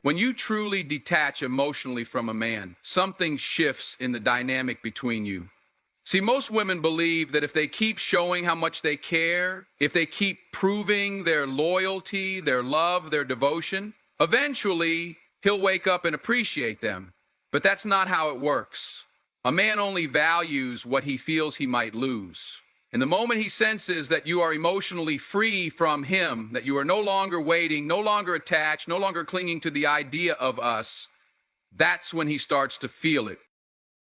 When you truly detach emotionally from a man, something shifts in the dynamic between you. See, most women believe that if they keep showing how much they care, if they keep proving their loyalty, their love, their devotion, eventually he'll wake up and appreciate them. But that's not how it works. A man only values what he feels he might lose. And the moment he senses that you are emotionally free from him, that you are no longer waiting, no longer attached, no longer clinging to the idea of us, that's when he starts to feel it.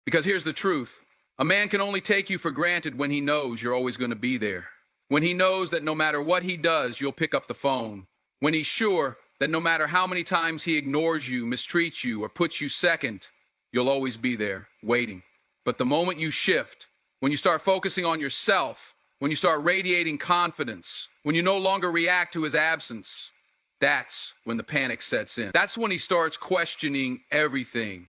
Because here's the truth. A man can only take you for granted when he knows you're always going to be there. When he knows that no matter what he does, you'll pick up the phone. When he's sure that no matter how many times he ignores you, mistreats you, or puts you second, you'll always be there, waiting. But the moment you shift, when you start focusing on yourself, when you start radiating confidence, when you no longer react to his absence, that's when the panic sets in. That's when he starts questioning everything.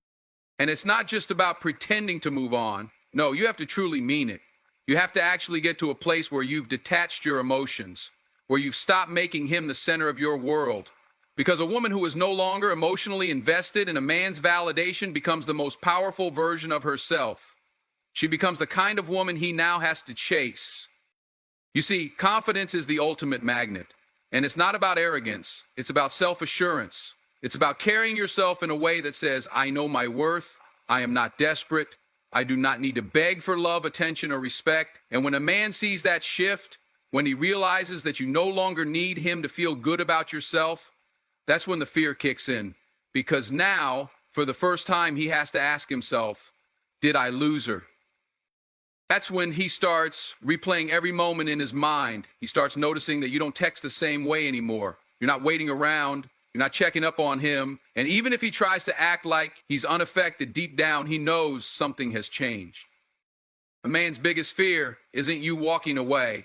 And it's not just about pretending to move on. No, you have to truly mean it. You have to actually get to a place where you've detached your emotions, where you've stopped making him the center of your world. Because a woman who is no longer emotionally invested in a man's validation becomes the most powerful version of herself. She becomes the kind of woman he now has to chase. You see, confidence is the ultimate magnet. And it's not about arrogance. It's about self-assurance. It's about carrying yourself in a way that says, I know my worth. I am not desperate. I do not need to beg for love, attention, or respect. And when a man sees that shift, when he realizes that you no longer need him to feel good about yourself, that's when the fear kicks in. Because now, for the first time, he has to ask himself, did I lose her? That's when he starts replaying every moment in his mind. He starts noticing that you don't text the same way anymore. You're not waiting around. You're not checking up on him. And even if he tries to act like he's unaffected, deep down, he knows something has changed. A man's biggest fear isn't you walking away.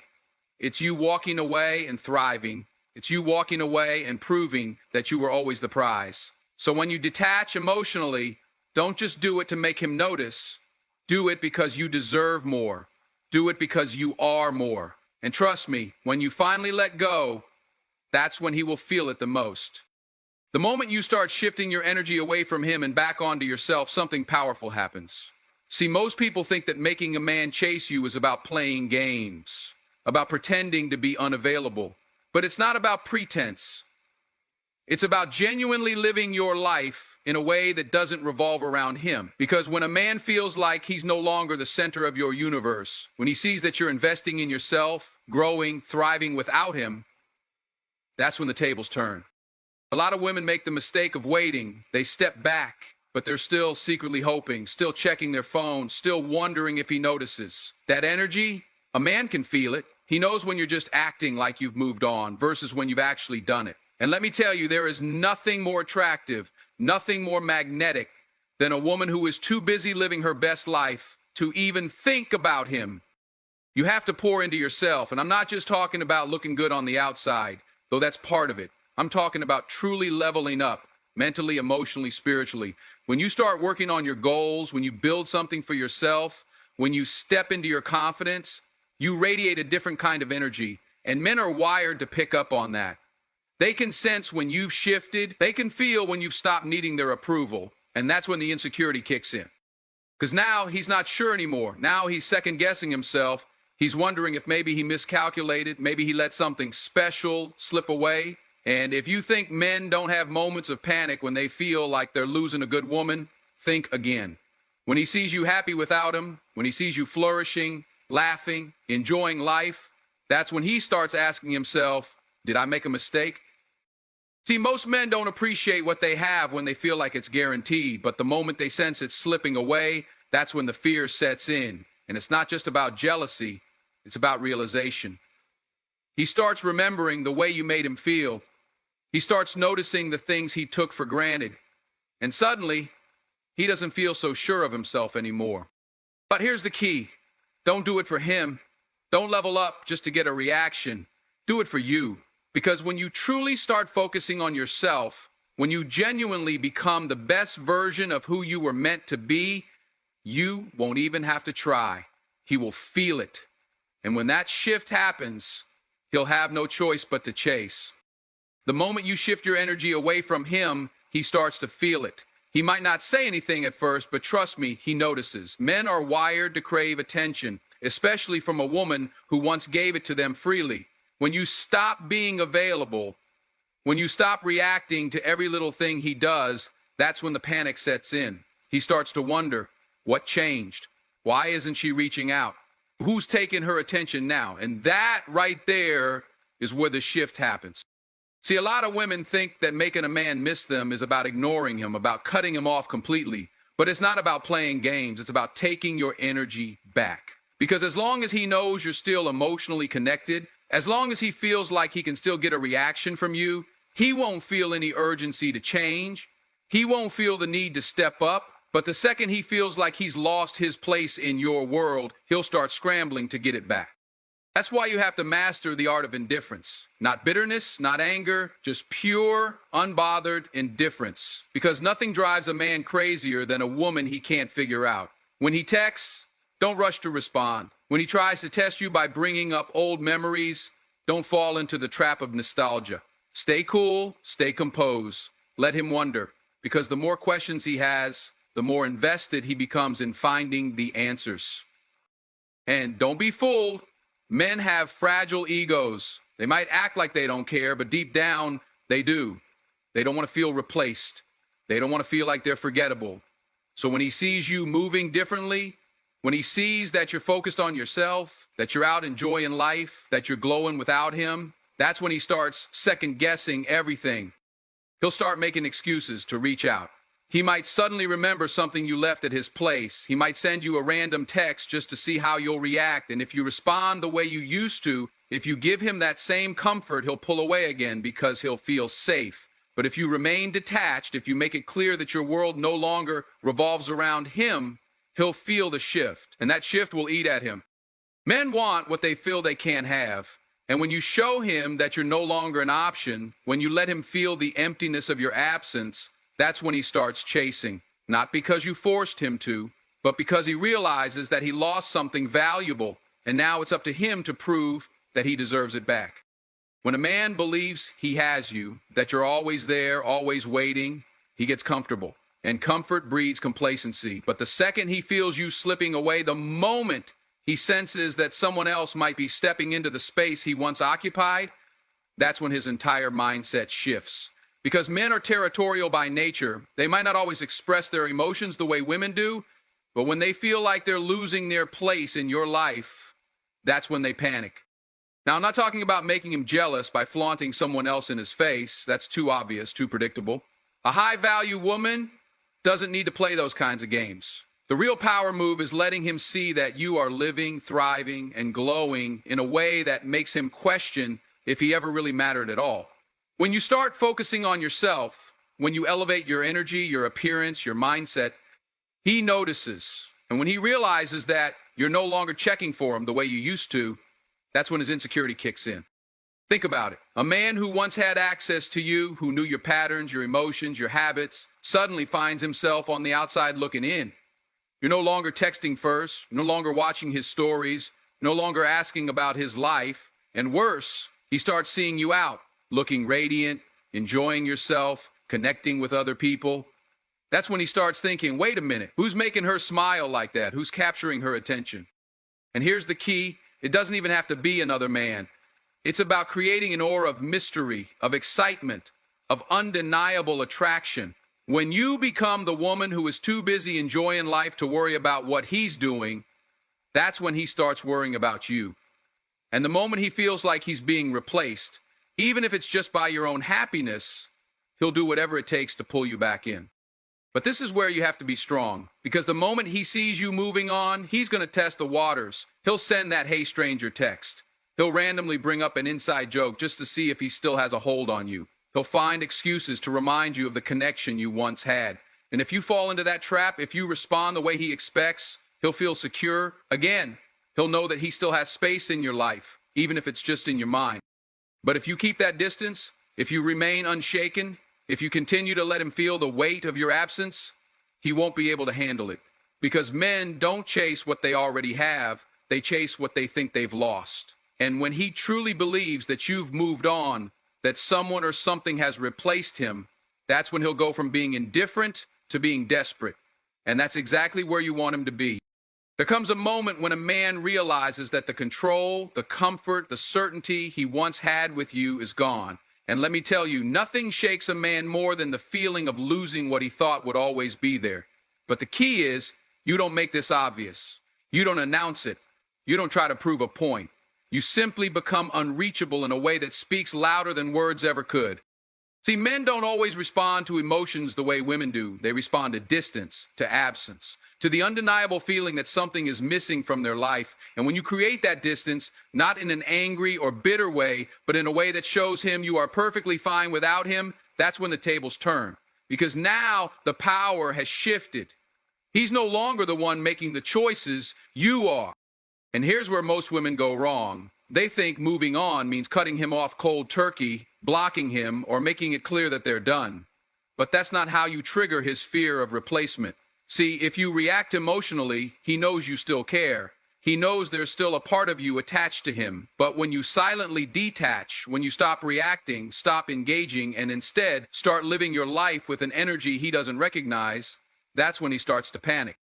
It's you walking away and thriving. It's you walking away and proving that you were always the prize. So when you detach emotionally, don't just do it to make him notice. Do it because you deserve more. Do it because you are more. And trust me, when you finally let go, that's when he will feel it the most. The moment you start shifting your energy away from him and back onto yourself, something powerful happens. See, most people think that making a man chase you is about playing games, about pretending to be unavailable. But it's not about pretense. It's about genuinely living your life in a way that doesn't revolve around him. Because when a man feels like he's no longer the center of your universe, when he sees that you're investing in yourself, growing, thriving without him, that's when the tables turn. A lot of women make the mistake of waiting. They step back, but they're still secretly hoping, still checking their phone, still wondering if he notices. That energy, a man can feel it. He knows when you're just acting like you've moved on versus when you've actually done it. And let me tell you, there is nothing more attractive, nothing more magnetic than a woman who is too busy living her best life to even think about him. You have to pour into yourself. And I'm not just talking about looking good on the outside, though that's part of it. I'm talking about truly leveling up, mentally, emotionally, spiritually. When you start working on your goals, when you build something for yourself, when you step into your confidence, you radiate a different kind of energy. And men are wired to pick up on that. They can sense when you've shifted. They can feel when you've stopped needing their approval. And that's when the insecurity kicks in. Because now he's not sure anymore. Now he's second-guessing himself. He's wondering if maybe he miscalculated. Maybe he let something special slip away. And if you think men don't have moments of panic when they feel like they're losing a good woman, think again. When he sees you happy without him, when he sees you flourishing, laughing, enjoying life, that's when he starts asking himself, did I make a mistake? See, most men don't appreciate what they have when they feel like it's guaranteed, but the moment they sense it's slipping away, that's when the fear sets in. And it's not just about jealousy, it's about realization. He starts remembering the way you made him feel. He starts noticing the things he took for granted. And suddenly, he doesn't feel so sure of himself anymore. But here's the key. Don't do it for him. Don't level up just to get a reaction. Do it for you. Because when you truly start focusing on yourself, when you genuinely become the best version of who you were meant to be, you won't even have to try. He will feel it. And when that shift happens, he'll have no choice but to chase. The moment you shift your energy away from him, he starts to feel it. He might not say anything at first, but trust me, he notices. Men are wired to crave attention, especially from a woman who once gave it to them freely. When you stop being available, when you stop reacting to every little thing he does, that's when the panic sets in. He starts to wonder, what changed? Why isn't she reaching out? Who's taking her attention now? And that right there is where the shift happens. See, a lot of women think that making a man miss them is about ignoring him, about cutting him off completely. But it's not about playing games. It's about taking your energy back. Because as long as he knows you're still emotionally connected, as long as he feels like he can still get a reaction from you, he won't feel any urgency to change. He won't feel the need to step up. But the second he feels like he's lost his place in your world, he'll start scrambling to get it back. That's why you have to master the art of indifference. Not bitterness, not anger, just pure, unbothered indifference. Because nothing drives a man crazier than a woman he can't figure out. When he texts, don't rush to respond. When he tries to test you by bringing up old memories, don't fall into the trap of nostalgia. Stay cool, stay composed. Let him wonder. Because the more questions he has, the more invested he becomes in finding the answers. And don't be fooled. Men have fragile egos. They might act like they don't care, but deep down, they do. They don't want to feel replaced. They don't want to feel like they're forgettable. So when he sees you moving differently, when he sees that you're focused on yourself, that you're out enjoying life, that you're glowing without him, that's when he starts second-guessing everything. He'll start making excuses to reach out. He might suddenly remember something you left at his place. He might send you a random text just to see how you'll react. And if you respond the way you used to, if you give him that same comfort, he'll pull away again because he'll feel safe. But if you remain detached, if you make it clear that your world no longer revolves around him, he'll feel the shift. And that shift will eat at him. Men want what they feel they can't have. And when you show him that you're no longer an option, when you let him feel the emptiness of your absence, that's when he starts chasing, not because you forced him to, but because he realizes that he lost something valuable, and now it's up to him to prove that he deserves it back. When a man believes he has you, that you're always there, always waiting, he gets comfortable, and comfort breeds complacency. But the second he feels you slipping away, the moment he senses that someone else might be stepping into the space he once occupied, that's when his entire mindset shifts. Because men are territorial by nature. They might not always express their emotions the way women do, but when they feel like they're losing their place in your life, that's when they panic. Now, I'm not talking about making him jealous by flaunting someone else in his face. That's too obvious, too predictable. A high-value woman doesn't need to play those kinds of games. The real power move is letting him see that you are living, thriving, and glowing in a way that makes him question if he ever really mattered at all. When you start focusing on yourself, when you elevate your energy, your appearance, your mindset, he notices. And when he realizes that you're no longer checking for him the way you used to, that's when his insecurity kicks in. Think about it. A man who once had access to you, who knew your patterns, your emotions, your habits, suddenly finds himself on the outside looking in. You're no longer texting first, no longer watching his stories, no longer asking about his life, and worse, he starts seeing you out, looking radiant, enjoying yourself, connecting with other people. That's when he starts thinking, wait a minute, who's making her smile like that? Who's capturing her attention? And here's the key. It doesn't even have to be another man. It's about creating an aura of mystery, of excitement, of undeniable attraction. When you become the woman who is too busy enjoying life to worry about what he's doing, that's when he starts worrying about you. And the moment he feels like he's being replaced, even if it's just by your own happiness, he'll do whatever it takes to pull you back in. But this is where you have to be strong, because the moment he sees you moving on, he's going to test the waters. He'll send that "Hey stranger" text. He'll randomly bring up an inside joke just to see if he still has a hold on you. He'll find excuses to remind you of the connection you once had. And if you fall into that trap, if you respond the way he expects, he'll feel secure. Again, he'll know that he still has space in your life, even if it's just in your mind. But if you keep that distance, if you remain unshaken, if you continue to let him feel the weight of your absence, he won't be able to handle it. Because men don't chase what they already have, they chase what they think they've lost. And when he truly believes that you've moved on, that someone or something has replaced him, That's when he'll go from being indifferent to being desperate. And that's exactly where you want him to be. There comes a moment when a man realizes that the control, the comfort, the certainty he once had with you is gone. And let me tell you, nothing shakes a man more than the feeling of losing what he thought would always be there. But the key is, you don't make this obvious. You don't announce it. You don't try to prove a point. You simply become unreachable in a way that speaks louder than words ever could. See, men don't always respond to emotions the way women do. They respond to distance, to absence, to the undeniable feeling that something is missing from their life. And when you create that distance, not in an angry or bitter way, but in a way that shows him you are perfectly fine without him, that's when the tables turn. Because now the power has shifted. He's no longer the one making the choices, you are. And here's where most women go wrong. They think moving on means cutting him off cold turkey, blocking him, or making it clear that they're done. But that's not how you trigger his fear of replacement. See, if you react emotionally, he knows you still care. He knows there's still a part of you attached to him. But when you silently detach, when you stop reacting, stop engaging, and instead start living your life with an energy he doesn't recognize, that's when he starts to panic.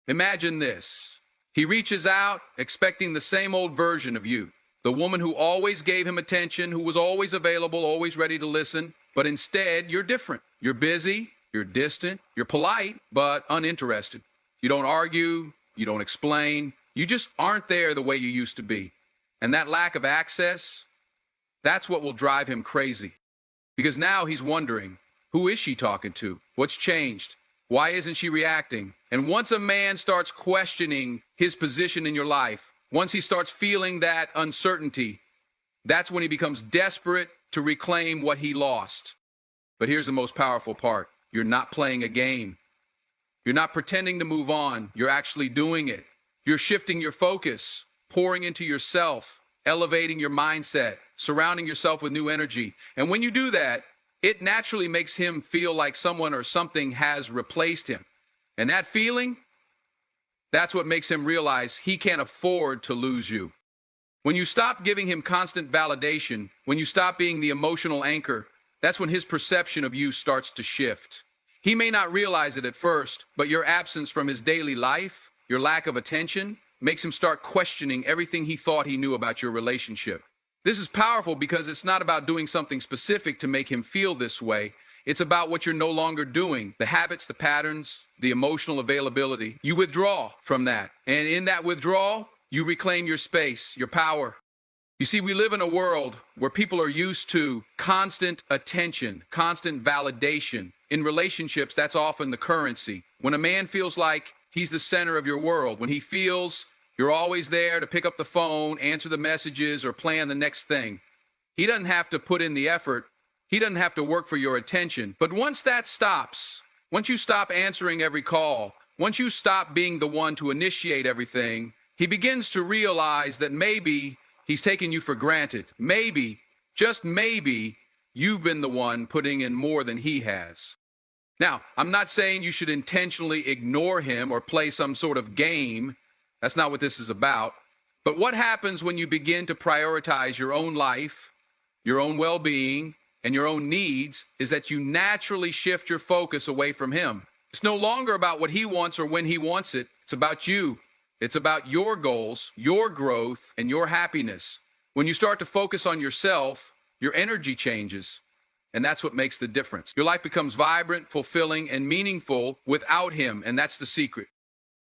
Imagine this. He reaches out, expecting the same old version of you. The woman who always gave him attention, who was always available, always ready to listen. But instead, you're different. You're busy, you're distant, you're polite, but uninterested. You don't argue, you don't explain. You just aren't there the way you used to be. And that lack of access, that's what will drive him crazy. Because now he's wondering, who is she talking to? What's changed? Why isn't she reacting? And once a man starts questioning his position in your life, once he starts feeling that uncertainty, that's when he becomes desperate to reclaim what he lost. But here's the most powerful part. You're not playing a game. You're not pretending to move on. You're actually doing it. You're shifting your focus, pouring into yourself, elevating your mindset, surrounding yourself with new energy. And when you do that, it naturally makes him feel like someone or something has replaced him. And that feeling, that's what makes him realize he can't afford to lose you. When you stop giving him constant validation, when you stop being the emotional anchor, that's when his perception of you starts to shift. He may not realize it at first, but your absence from his daily life, your lack of attention, makes him start questioning everything he thought he knew about your relationship. This is powerful because it's not about doing something specific to make him feel this way. It's about what you're no longer doing, the habits, the patterns, the emotional availability. You withdraw from that. And in that withdrawal, you reclaim your space, your power. You see, we live in a world where people are used to constant attention, constant validation. In relationships, that's often the currency. When a man feels like he's the center of your world, when he feels you're always there to pick up the phone, answer the messages, or plan the next thing, he doesn't have to put in the effort. He doesn't have to work for your attention. But once that stops, once you stop answering every call, once you stop being the one to initiate everything, he begins to realize that maybe he's taken you for granted. Maybe, just maybe, you've been the one putting in more than he has. Now, I'm not saying you should intentionally ignore him or play some sort of game. That's not what this is about. But what happens when you begin to prioritize your own life, your own well-being, and your own needs is that you naturally shift your focus away from him. It's no longer about what he wants or when he wants it. It's about you. It's about your goals, your growth, and your happiness. When you start to focus on yourself, your energy changes. And that's what makes the difference. Your life becomes vibrant, fulfilling, and meaningful without him. And that's the secret.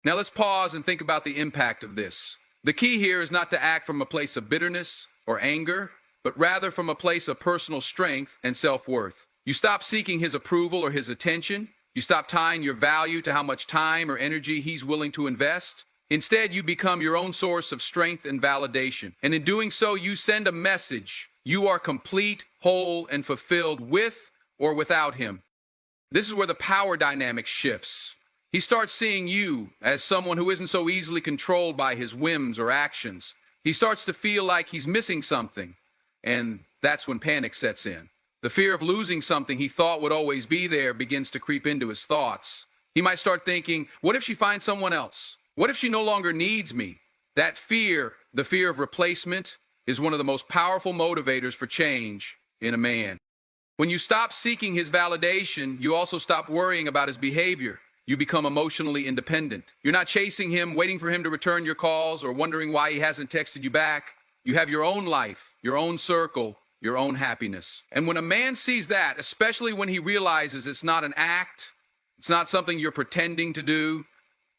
Now let's pause and think about the impact of this. The key here is not to act from a place of bitterness or anger, but rather from a place of personal strength and self-worth. You stop seeking his approval or his attention. You stop tying your value to how much time or energy he's willing to invest. Instead, you become your own source of strength and validation. And in doing so, you send a message. You are complete, whole, and fulfilled with or without him. This is where the power dynamic shifts. He starts seeing you as someone who isn't so easily controlled by his whims or actions. He starts to feel like he's missing something. And that's when panic sets in. The fear of losing something he thought would always be there begins to creep into his thoughts. He might start thinking, what if she finds someone else? What if she no longer needs me? That fear, the fear of replacement, is one of the most powerful motivators for change in a man. When you stop seeking his validation, you also stop worrying about his behavior. You become emotionally independent. You're not chasing him, waiting for him to return your calls, or wondering why he hasn't texted you back. You have your own life, your own circle, your own happiness. And when a man sees that, especially when he realizes it's not an act, it's not something you're pretending to do,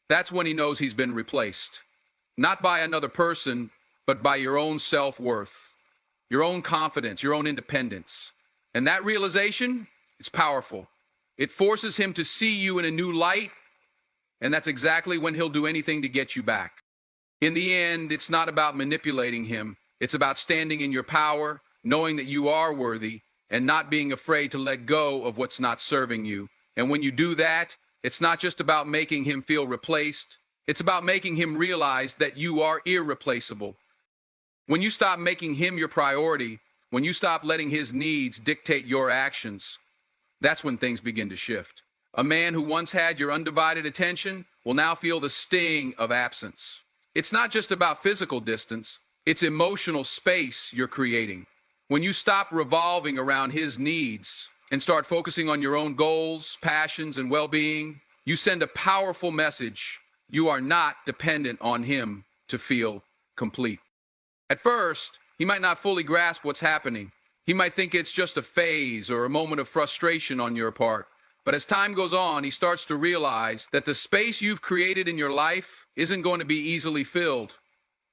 that's when he knows he's been replaced. Not by another person, but by your own self-worth, your own confidence, your own independence. And that realization is powerful. It forces him to see you in a new light, and that's exactly when he'll do anything to get you back. In the end, it's not about manipulating him. It's about standing in your power, knowing that you are worthy, and not being afraid to let go of what's not serving you. And when you do that, it's not just about making him feel replaced. It's about making him realize that you are irreplaceable. When you stop making him your priority, when you stop letting his needs dictate your actions, that's when things begin to shift. A man who once had your undivided attention will now feel the sting of absence. It's not just about physical distance, it's emotional space you're creating. When you stop revolving around his needs and start focusing on your own goals, passions, and well-being, you send a powerful message. You are not dependent on him to feel complete. At first, he might not fully grasp what's happening. He might think it's just a phase or a moment of frustration on your part. But as time goes on, he starts to realize that the space you've created in your life isn't going to be easily filled.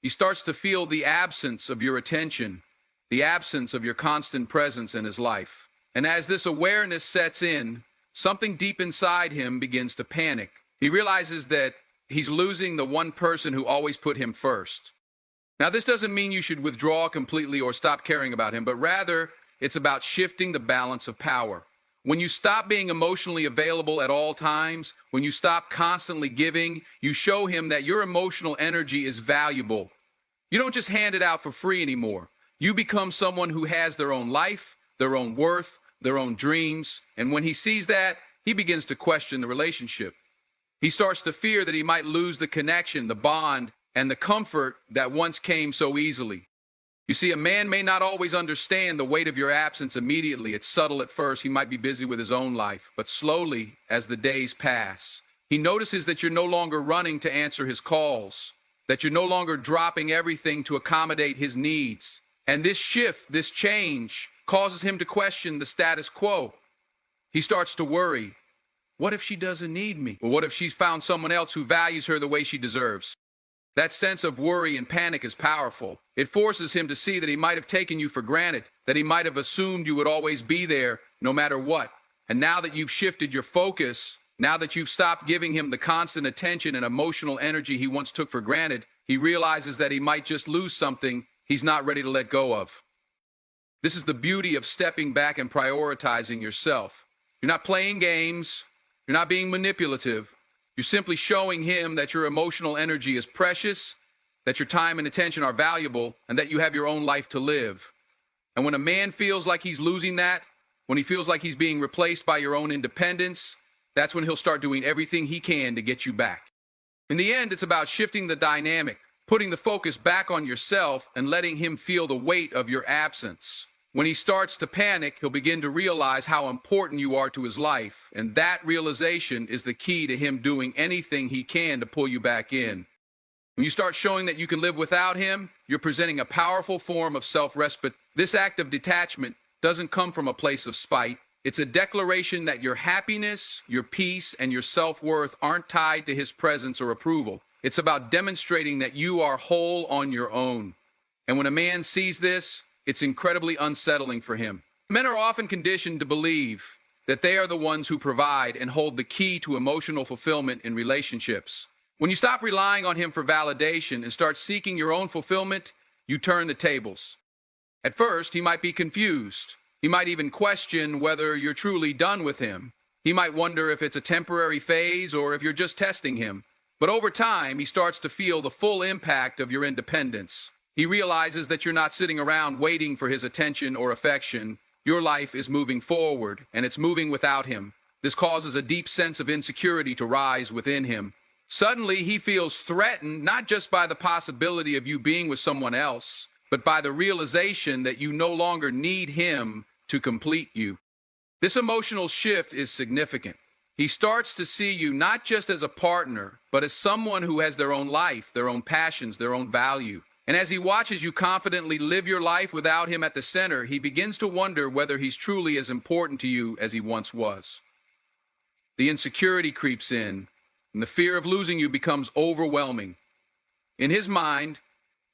He starts to feel the absence of your attention, the absence of your constant presence in his life. And as this awareness sets in, something deep inside him begins to panic. He realizes that he's losing the one person who always put him first. Now, this doesn't mean you should withdraw completely or stop caring about him, but rather it's about shifting the balance of power. When you stop being emotionally available at all times, when you stop constantly giving, you show him that your emotional energy is valuable. You don't just hand it out for free anymore. You become someone who has their own life, their own worth, their own dreams, and when he sees that, he begins to question the relationship. He starts to fear that he might lose the connection, the bond, and the comfort that once came so easily. You see, a man may not always understand the weight of your absence immediately. It's subtle at first. He might be busy with his own life. But slowly, as the days pass, he notices that you're no longer running to answer his calls, that you're no longer dropping everything to accommodate his needs. And this shift, this change, causes him to question the status quo. He starts to worry. What if she doesn't need me? Or what if she's found someone else who values her the way she deserves? That sense of worry and panic is powerful. It forces him to see that he might have taken you for granted, that he might have assumed you would always be there no matter what. And now that you've shifted your focus, now that you've stopped giving him the constant attention and emotional energy he once took for granted, he realizes that he might just lose something he's not ready to let go of. This is the beauty of stepping back and prioritizing yourself. You're not playing games. You're not being manipulative. You're simply showing him that your emotional energy is precious, that your time and attention are valuable, and that you have your own life to live. And when a man feels like he's losing that, when he feels like he's being replaced by your own independence, that's when he'll start doing everything he can to get you back. In the end, it's about shifting the dynamic, putting the focus back on yourself and letting him feel the weight of your absence. When he starts to panic, he'll begin to realize how important you are to his life, and that realization is the key to him doing anything he can to pull you back in. When you start showing that you can live without him, you're presenting a powerful form of self-respect. This act of detachment doesn't come from a place of spite. It's a declaration that your happiness, your peace, and your self-worth aren't tied to his presence or approval. It's about demonstrating that you are whole on your own. And when a man sees this, it's incredibly unsettling for him. Men are often conditioned to believe that they are the ones who provide and hold the key to emotional fulfillment in relationships. When you stop relying on him for validation and start seeking your own fulfillment, you turn the tables. At first, he might be confused. He might even question whether you're truly done with him. He might wonder if it's a temporary phase or if you're just testing him. But over time, he starts to feel the full impact of your independence. He realizes that you're not sitting around waiting for his attention or affection. Your life is moving forward, and it's moving without him. This causes a deep sense of insecurity to rise within him. Suddenly, he feels threatened not just by the possibility of you being with someone else, but by the realization that you no longer need him to complete you. This emotional shift is significant. He starts to see you not just as a partner, but as someone who has their own life, their own passions, their own value. And as he watches you confidently live your life without him at the center, he begins to wonder whether he's truly as important to you as he once was. The insecurity creeps in, and the fear of losing you becomes overwhelming. In his mind,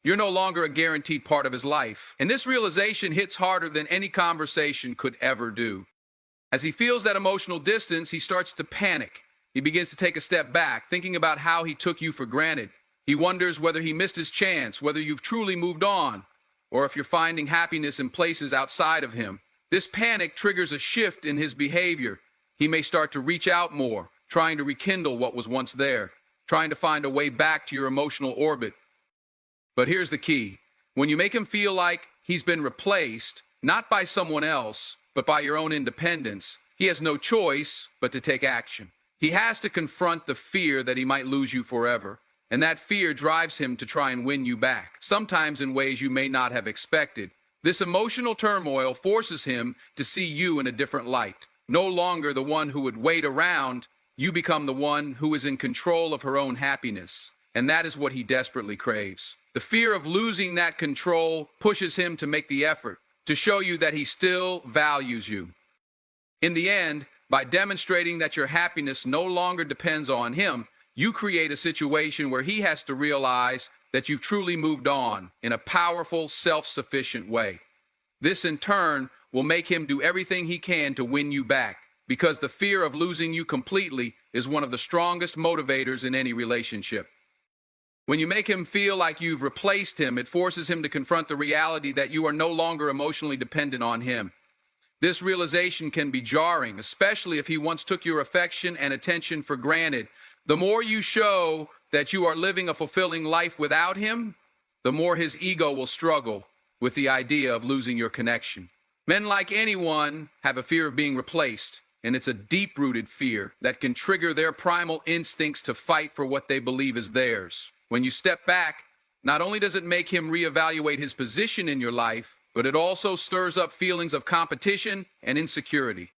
you're no longer a guaranteed part of his life, and this realization hits harder than any conversation could ever do. As he feels that emotional distance, he starts to panic. He begins to take a step back, thinking about how he took you for granted. He wonders whether he missed his chance, whether you've truly moved on, or if you're finding happiness in places outside of him. This panic triggers a shift in his behavior. He may start to reach out more, trying to rekindle what was once there, trying to find a way back to your emotional orbit. But here's the key. When you make him feel like he's been replaced, not by someone else, but by your own independence, he has no choice but to take action. He has to confront the fear that he might lose you forever, and that fear drives him to try and win you back, sometimes in ways you may not have expected. This emotional turmoil forces him to see you in a different light. No longer the one who would wait around, you become the one who is in control of her own happiness, and that is what he desperately craves. The fear of losing that control pushes him to make the effort, to show you that he still values you. In the end, by demonstrating that your happiness no longer depends on him, you create a situation where he has to realize that you've truly moved on in a powerful, self-sufficient way. This, in turn, will make him do everything he can to win you back, because the fear of losing you completely is one of the strongest motivators in any relationship. When you make him feel like you've replaced him, it forces him to confront the reality that you are no longer emotionally dependent on him. This realization can be jarring, especially if he once took your affection and attention for granted. The more you show that you are living a fulfilling life without him, the more his ego will struggle with the idea of losing your connection. Men, like anyone, have a fear of being replaced, and it's a deep-rooted fear that can trigger their primal instincts to fight for what they believe is theirs. When you step back, not only does it make him reevaluate his position in your life, but it also stirs up feelings of competition and insecurity.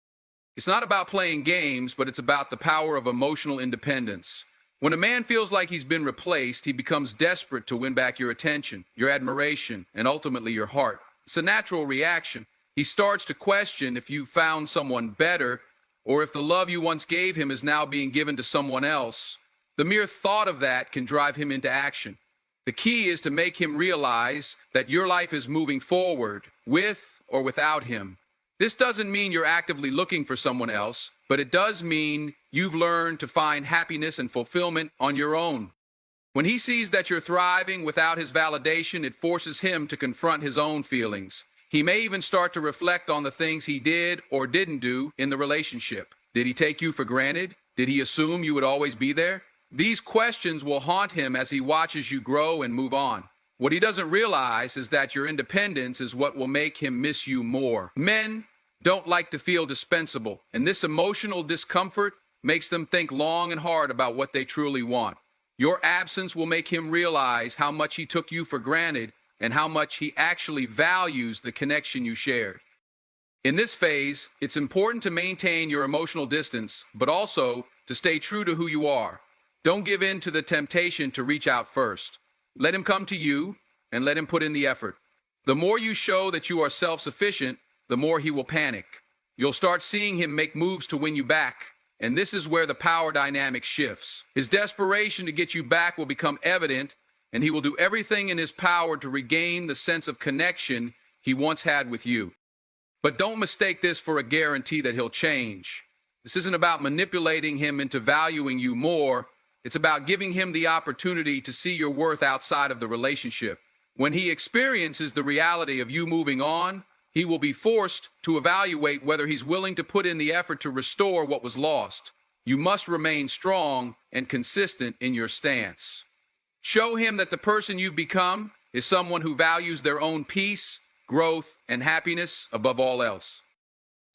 It's not about playing games, but it's about the power of emotional independence. When a man feels like he's been replaced, he becomes desperate to win back your attention, your admiration, and ultimately your heart. It's a natural reaction. He starts to question if you found someone better, or if the love you once gave him is now being given to someone else. The mere thought of that can drive him into action. The key is to make him realize that your life is moving forward, with or without him. This doesn't mean you're actively looking for someone else, but it does mean you've learned to find happiness and fulfillment on your own. When he sees that you're thriving without his validation, it forces him to confront his own feelings. He may even start to reflect on the things he did or didn't do in the relationship. Did he take you for granted? Did he assume you would always be there? These questions will haunt him as he watches you grow and move on. What he doesn't realize is that your independence is what will make him miss you more. Men don't like to feel dispensable, and this emotional discomfort makes them think long and hard about what they truly want. Your absence will make him realize how much he took you for granted and how much he actually values the connection you shared. In this phase, it's important to maintain your emotional distance, but also to stay true to who you are. Don't give in to the temptation to reach out first. Let him come to you and let him put in the effort. The more you show that you are self-sufficient, the more he will panic. You'll start seeing him make moves to win you back, and this is where the power dynamic shifts. His desperation to get you back will become evident, and he will do everything in his power to regain the sense of connection he once had with you. But don't mistake this for a guarantee that he'll change. This isn't about manipulating him into valuing you more. It's about giving him the opportunity to see your worth outside of the relationship. When he experiences the reality of you moving on, he will be forced to evaluate whether he's willing to put in the effort to restore what was lost. You must remain strong and consistent in your stance. Show him that the person you've become is someone who values their own peace, growth, and happiness above all else.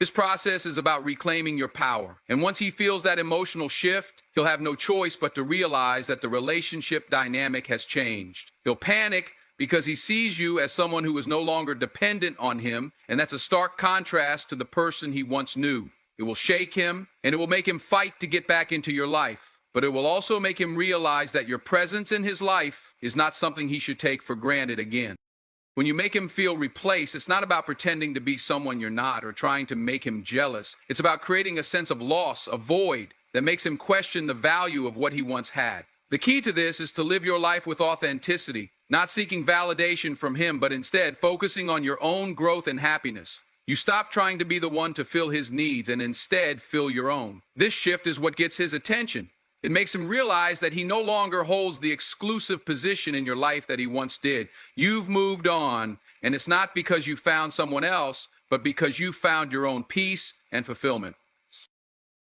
This process is about reclaiming your power, and once he feels that emotional shift, he'll have no choice but to realize that the relationship dynamic has changed. He'll panic because he sees you as someone who is no longer dependent on him, and that's a stark contrast to the person he once knew. It will shake him, and it will make him fight to get back into your life. But it will also make him realize that your presence in his life is not something he should take for granted again. When you make him feel replaced, it's not about pretending to be someone you're not or trying to make him jealous. It's about creating a sense of loss, a void, that makes him question the value of what he once had. The key to this is to live your life with authenticity, not seeking validation from him, but instead focusing on your own growth and happiness. You stop trying to be the one to fill his needs and instead fill your own. This shift is what gets his attention. It makes him realize that he no longer holds the exclusive position in your life that he once did. You've moved on, and it's not because you found someone else, but because you found your own peace and fulfillment.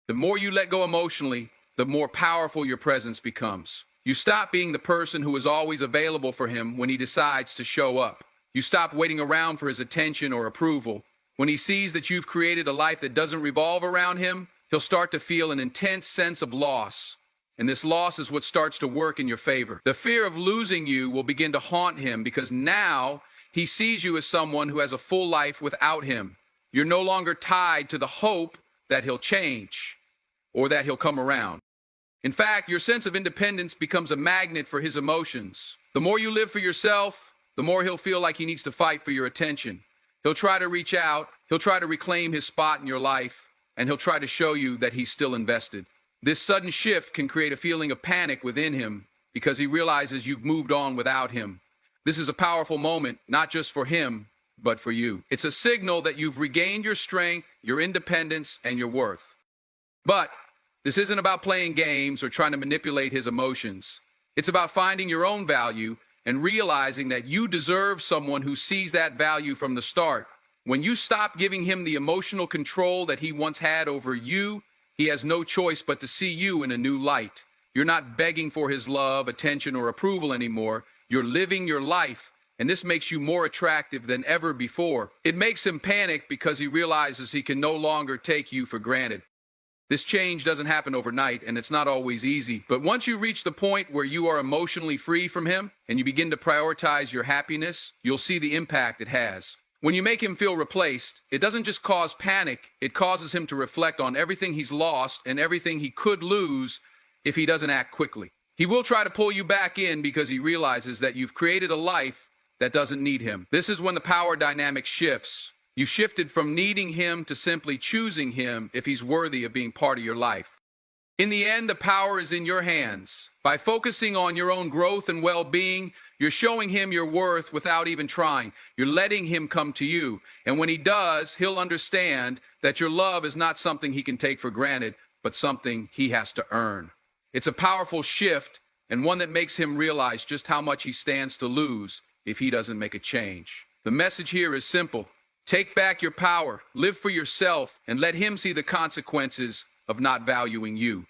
The more you let go emotionally, the more powerful your presence becomes. You stop being the person who is always available for him when he decides to show up. You stop waiting around for his attention or approval. When he sees that you've created a life that doesn't revolve around him, he'll start to feel an intense sense of loss. And this loss is what starts to work in your favor. The fear of losing you will begin to haunt him because now he sees you as someone who has a full life without him. You're no longer tied to the hope that he'll change or that he'll come around. In fact, your sense of independence becomes a magnet for his emotions. The more you live for yourself, the more he'll feel like he needs to fight for your attention. He'll try to reach out, he'll try to reclaim his spot in your life, and he'll try to show you that he's still invested. This sudden shift can create a feeling of panic within him because he realizes you've moved on without him. This is a powerful moment, not just for him, but for you. It's a signal that you've regained your strength, your independence, and your worth. But this isn't about playing games or trying to manipulate his emotions. It's about finding your own value and realizing that you deserve someone who sees that value from the start. When you stop giving him the emotional control that he once had over you, he has no choice but to see you in a new light. You're not begging for his love, attention, or approval anymore. You're living your life, and this makes you more attractive than ever before. It makes him panic because he realizes he can no longer take you for granted. This change doesn't happen overnight, and it's not always easy. But once you reach the point where you are emotionally free from him and you begin to prioritize your happiness, you'll see the impact it has. When you make him feel replaced, it doesn't just cause panic, it causes him to reflect on everything he's lost and everything he could lose if he doesn't act quickly. He will try to pull you back in because he realizes that you've created a life that doesn't need him. This is when the power dynamic shifts. You shifted from needing him to simply choosing him if he's worthy of being part of your life. In the end, the power is in your hands. By focusing on your own growth and well-being, you're showing him your worth without even trying. You're letting him come to you. And when he does, he'll understand that your love is not something he can take for granted, but something he has to earn. It's a powerful shift and one that makes him realize just how much he stands to lose if he doesn't make a change. The message here is simple. Take back your power, live for yourself, and let him see the consequences of not valuing you.